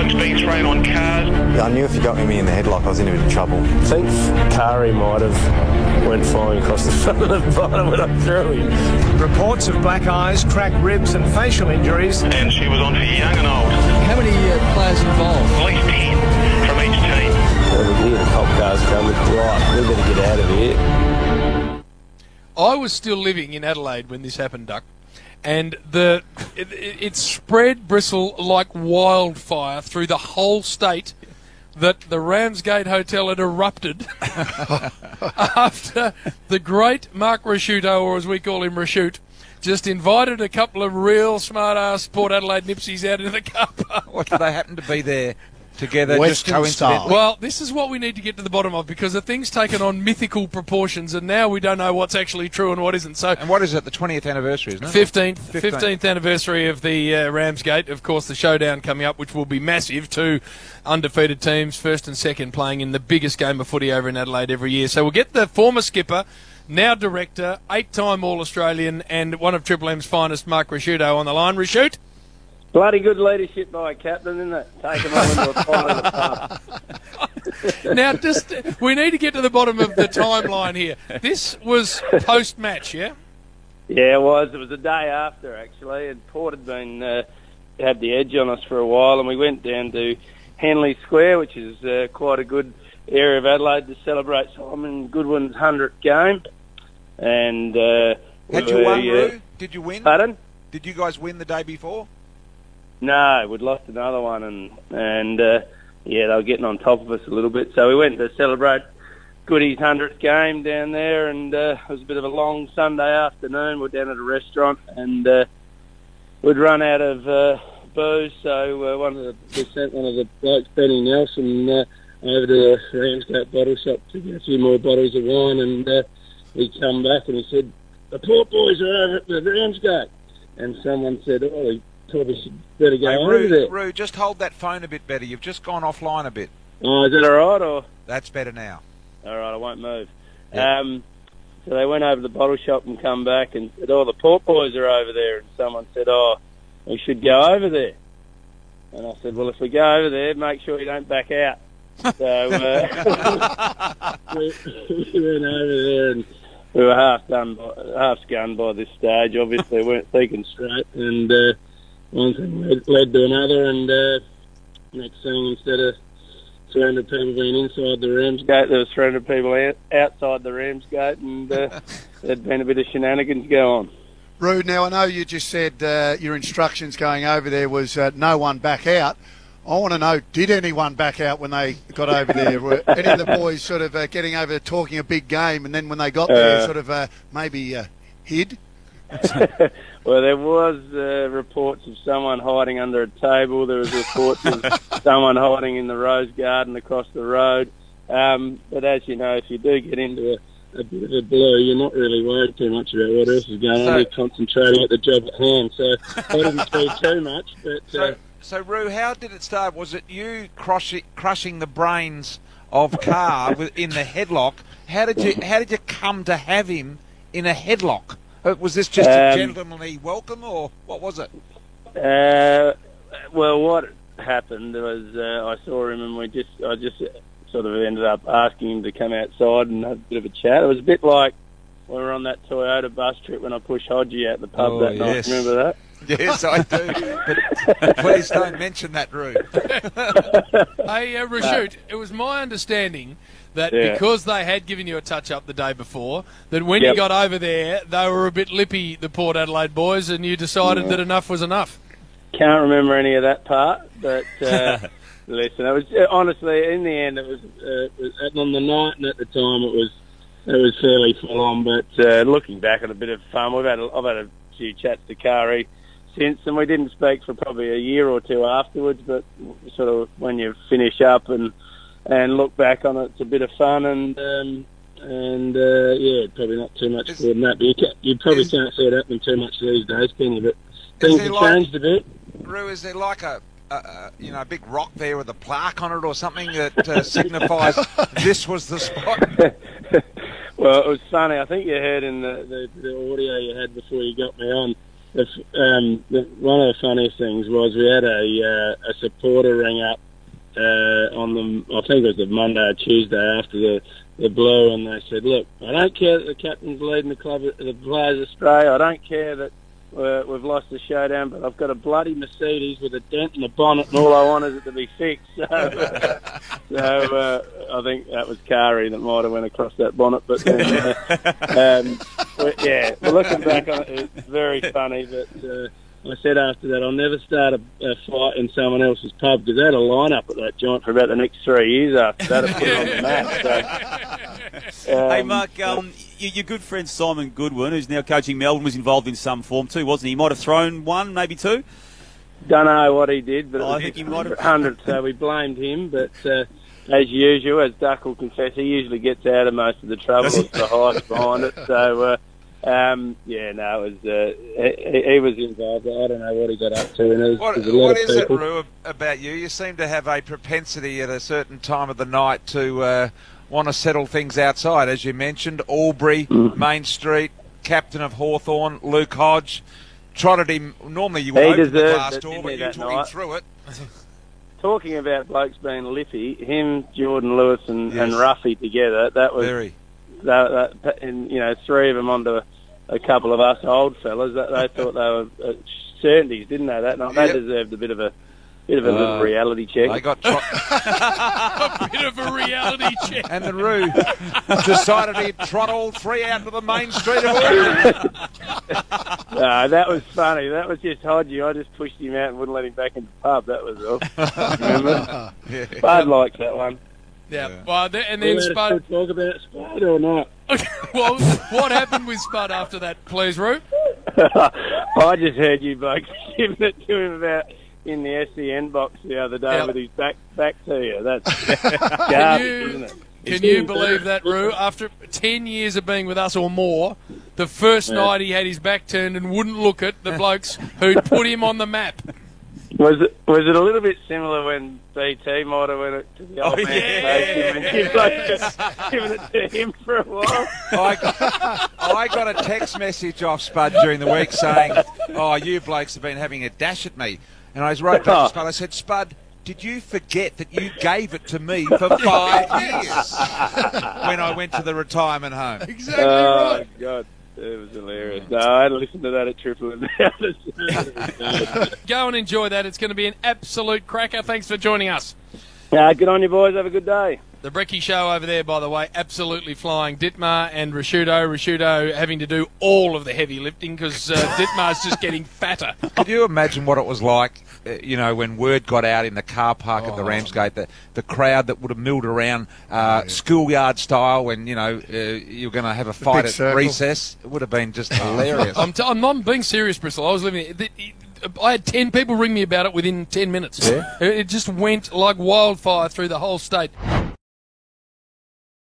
Bullocks being thrown on cars. I knew if he got me in the headlock, I was in a bit of trouble. I think Kari might have went flying across the front of the bottom when I threw him. Reports of black eyes, cracked ribs and facial injuries. And she was on for young and old. How many players involved? At least 10 from each team. When we hear the cop cars coming, right, we better get out of here. I was still living in Adelaide when this happened, Duck, and it spread bristle like wildfire through the whole state that the Ramsgate Hotel had erupted after the great Mark Rasciuto, or as we call him, Rasciut, just invited a couple of real smart-ass Port Adelaide nipsies out into the car park. What, did they happen to be there together, Western just coincidentally? style. Well, this is what we need to get to the bottom of, because the thing's taken on mythical proportions, and now we don't know what's actually true and what isn't. So, And what is it, the 20th anniversary, isn't it? 15th anniversary of the Ramsgate. Of course, the showdown coming up, which will be massive. Two undefeated teams, first and second, playing in the biggest game of footy over in Adelaide every year. So we'll get the former skipper, now director, 8-time All-Australian, and one of Triple M's finest, Mark Rasciuto, on the line. Rasciut? Bloody good leadership by a captain, isn't it? Take them all into a fight in the pub. Now, we need to get to the bottom of the timeline here. This was post-match, yeah? Yeah, it was. It was the day after, actually, and Port had been had the edge on us for a while, and we went down to Henley Square, which is quite a good area of Adelaide, to celebrate Simon Goodwin's 100th game. And Had you won, Roo? Did you win? Pardon? Did you guys win the day before? No, we'd lost another one, and yeah, they were getting on top of us a little bit. So we went to celebrate Goody's 100th game down there, and it was a bit of a long Sunday afternoon. We're down at a restaurant, and we'd run out of booze, so we sent one of the blokes, Benny Nelson, over to the Ramsgate bottle shop to get a few more bottles of wine, and he come back and he said, "The Port boys are over at the Ramsgate," and someone said, "Oh, he probably should better go over there." Roo, just hold that phone a bit better. You've just gone offline a bit. Oh, is that all right? Or That's better now. all right, I won't move. Yeah. So they went over to the bottle shop and come back and said, "Oh, the Port boys are over there." And someone said, "Oh, we should go over there." And I said, "Well, if we go over there, make sure you don't back out." So we went over there, and we were half scunned by this stage. Obviously, we weren't thinking straight, and one thing led to another, and next thing, instead of 300 people being inside the Ramsgate, there was 300 people outside the Ramsgate, and there'd been a bit of shenanigans go on. Roo, now I know you just said your instructions going over there was no one back out. I want to know, did anyone back out when they got over there? Were any of the boys sort of getting over talking a big game, and then when they got there sort of maybe hid? Well, there was reports of someone hiding under a table. There was reports of someone hiding in the rose garden across the road. But as you know, if you do get into a bit of a blur, you're not really worried too much about what else is going on. You're concentrating at the job at hand. So I didn't see too much. But So, Roo, how did it start? Was it you crushing the brains of Carr in the headlock? How did you come to have him in a headlock? Was this just a gentlemanly welcome, or what was it? Well, what happened was I saw him, and I just sort of ended up asking him to come outside and have a bit of a chat. It was a bit like when we were on that Toyota bus trip when I pushed Hodgie out the pub that night. Remember that? Yes, I do. But please don't mention that, Roo. Hey, Rasciut, it was my understanding that because they had given you a touch-up the day before, that when you got over there, they were a bit lippy, the Port Adelaide boys, and you decided that enough was enough. Can't remember any of that part, but listen, it was honestly, in the end, it was on the night and at the time, it was fairly full on. But looking back at a bit of fun, I've had a few chats to Kari since, and we didn't speak for probably a year or two afterwards. But sort of when you finish up and look back on it, it's a bit of fun, and yeah, probably not too much more than that. But you probably can't see it happening too much these days, can you? But things have changed a bit. Roo, is there like a big rock there with a plaque on it or something that signifies this was the spot? Well, it was funny. I think you heard in the audio you had before you got me on. one of the funniest things was we had a supporter ring up on I think it was the Monday or Tuesday after the blow, and they said, "Look, I don't care that the captain's leading the club, the players astray. I don't care that we've lost the showdown, but I've got a bloody Mercedes with a dent in the bonnet, and all I want is it to be fixed." So I think that was Kari that might have went across that bonnet. But then, we're looking back on it, it's very funny. But I said after that, I'll never start a fight in someone else's pub, because they had a line-up at that joint for about the next 3 years after that. Put it on the map. So, hey, Mark, your good friend Simon Goodwin, who's now coaching Melbourne, was involved in some form too, wasn't he? He might have thrown one, maybe two? Don't know what he did, but I think he might have 100, so we blamed him. But as usual, as Duck will confess, he usually gets out of most of the trouble. It's the highest behind it. So, it was he was involved. I don't know what he got up to. And what is it, Roo, about you? You seem to have a propensity at a certain time of the night to want to settle things outside. As you mentioned, Albury, Main Street, captain of Hawthorn, Luke Hodge. Trotted him. Normally you would open the glass door, but you took him through it. Talking about blokes being lippy, him, Jordan Lewis and Ruffy together, that was... Very. And, three of them onto a couple of us old fellas, they thought they were certainties, didn't they? That night they deserved a bit of a little reality check. They got a bit of a reality check. And the Roo decided he'd trot all three out to the main street of Auckland. No, that was funny. That was just Hodgie. I just pushed him out and wouldn't let him back in the pub. That was all. Remember? Spud likes that one. Yeah. Well, and then Spud. Talk about Spud or not? Well, what happened with Spud after that, please, Roo? I just heard you blokes giving it to him about in the SEN box the other day with his back to you. That's garbage, isn't it? Can you believe that, Roo? After 10 years of being with us or more, the first night he had his back turned and wouldn't look at the blokes who'd put him on the map. Was it a little bit similar when BT might have went it to the old man station and you blokes giving it to him for a while? I got a text message off Spud during the week saying, "Oh, you blokes have been having a dash at me." And I wrote back to Spud, I said, "Spud, did you forget that you gave it to me for 5 years when I went to the retirement home?" Exactly right. Oh, God. It was hilarious. No, I had to listen to that at Triple M. Go and enjoy that. It's going to be an absolute cracker. Thanks for joining us. Good on you, boys. Have a good day. The Brecky Show over there, by the way, absolutely flying. Dittmar and Rashudo having to do all of the heavy lifting because Dittmar's just getting fatter. Could you imagine what it was like, when word got out in the car park at the Ramsgate, the crowd that would have milled around schoolyard style when, you're going to have a fight at recess? It would have been just hilarious. I'm not being serious, Bristol. I was living I had 10 people ring me about it within 10 minutes. Yeah. It just went like wildfire through the whole state.